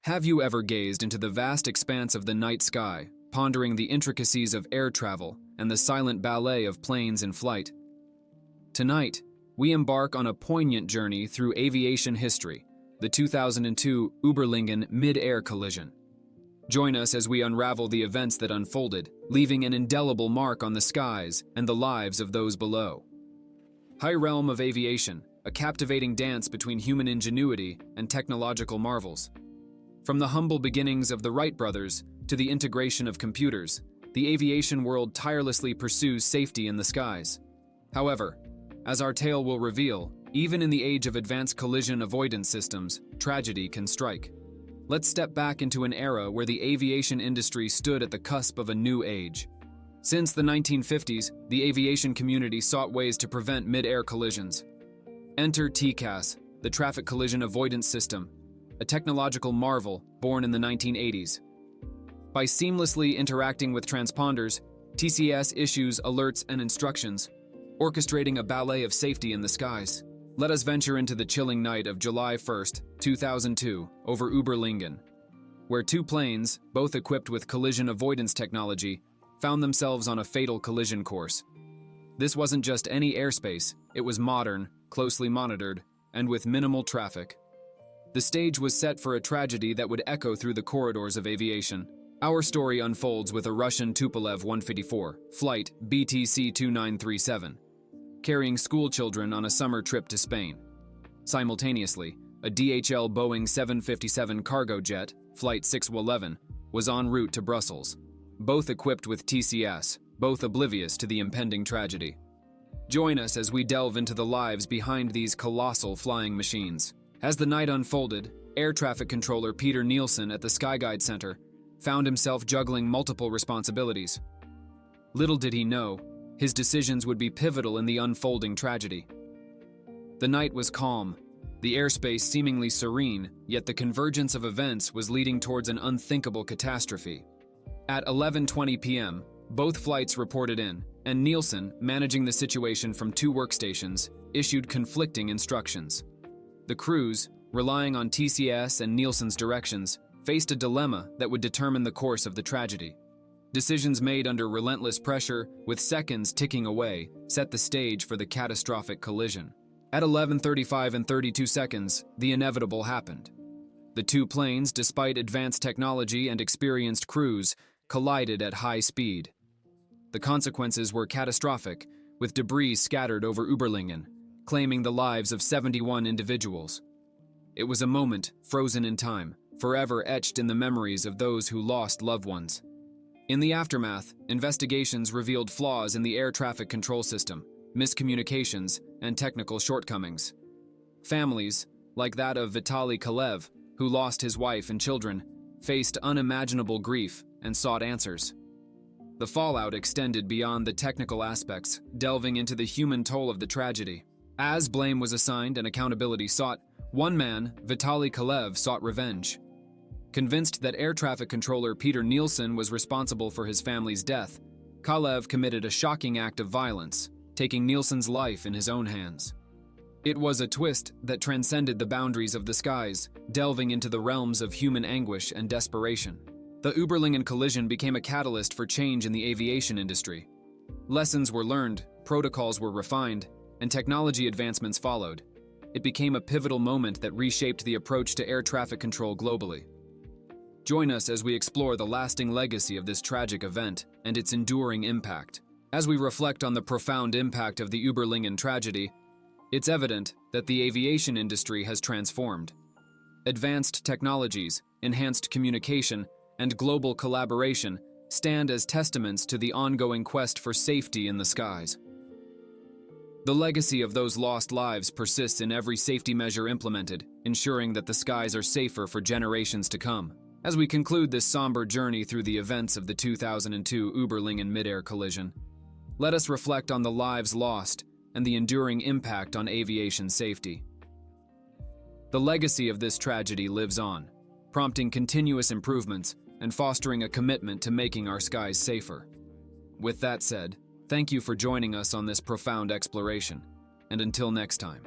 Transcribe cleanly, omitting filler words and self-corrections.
Have you ever gazed into the vast expanse of the night sky, pondering the intricacies of air travel and the silent ballet of planes in flight? Tonight, we embark on a poignant journey through aviation history, the 2002 Überlingen Mid-Air Collision. Join us as we unravel the events that unfolded, leaving an indelible mark on the skies and the lives of those below. High realm of aviation, a captivating dance between human ingenuity and technological marvels. From the humble beginnings of the Wright brothers to the integration of computers, the aviation world tirelessly pursues safety in the skies. However, as our tale will reveal, even in the age of advanced collision avoidance systems, tragedy can strike. Let's step back into an era where the aviation industry stood at the cusp of a new age. Since the 1950s, the aviation community sought ways to prevent mid-air collisions. Enter TCAS, the Traffic Collision Avoidance System, a technological marvel born in the 1980s. By seamlessly interacting with transponders, TCS issues alerts and instructions, orchestrating a ballet of safety in the skies. Let us venture into the chilling night of July 1st, 2002, over Uberlingen, where two planes, both equipped with collision avoidance technology, found themselves on a fatal collision course. This wasn't just any airspace, it was modern, closely monitored, and with minimal traffic. The stage was set for a tragedy that would echo through the corridors of aviation. Our story unfolds with a Russian Tupolev 154, flight BTC 2937, carrying school children on a summer trip to Spain. Simultaneously, a DHL Boeing 757 cargo jet, flight 611, was en route to Brussels, both equipped with TCS, both oblivious to the impending tragedy. Join us as we delve into the lives behind these colossal flying machines. As the night unfolded, air traffic controller Peter Nielsen at the Skyguide Center found himself juggling multiple responsibilities. Little did he know, his decisions would be pivotal in the unfolding tragedy. The night was calm, the airspace seemingly serene, yet the convergence of events was leading towards an unthinkable catastrophe. At 11:20 p.m., both flights reported in, and Nielsen, managing the situation from two workstations, issued conflicting instructions. The crews, relying on TCS and Nielsen's directions, faced a dilemma that would determine the course of the tragedy. Decisions made under relentless pressure, with seconds ticking away, set the stage for the catastrophic collision. At 11:35 and 32 seconds, the inevitable happened. The two planes, despite advanced technology and experienced crews, collided at high speed. The consequences were catastrophic, with debris scattered over Überlingen, claiming the lives of 71 individuals. It was a moment frozen in time, forever etched in the memories of those who lost loved ones. In the aftermath, investigations revealed flaws in the air traffic control system, miscommunications, and technical shortcomings. Families, like that of Vitaly Kalev, who lost his wife and children, faced unimaginable grief and sought answers. The fallout extended beyond the technical aspects, delving into the human toll of the tragedy. As blame was assigned and accountability sought, one man, Vitaly Kalev, sought revenge. Convinced that air traffic controller Peter Nielsen was responsible for his family's death, Kalev committed a shocking act of violence, taking Nielsen's life in his own hands. It was a twist that transcended the boundaries of the skies, delving into the realms of human anguish and desperation. The Überlingen collision became a catalyst for change in the aviation industry. Lessons were learned, protocols were refined, and technology advancements followed. It became a pivotal moment that reshaped the approach to air traffic control globally. Join us as we explore the lasting legacy of this tragic event and its enduring impact. As we reflect on the profound impact of the Überlingen tragedy, it's evident that the aviation industry has transformed. Advanced technologies, enhanced communication, and global collaboration stand as testaments to the ongoing quest for safety in the skies. The legacy of those lost lives persists in every safety measure implemented, ensuring that the skies are safer for generations to come. As we conclude this somber journey through the events of the 2002 Überlingen Mid-Air Collision, let us reflect on the lives lost and the enduring impact on aviation safety. The legacy of this tragedy lives on, prompting continuous improvements and fostering a commitment to making our skies safer. With that said, thank you for joining us on this profound exploration, and until next time.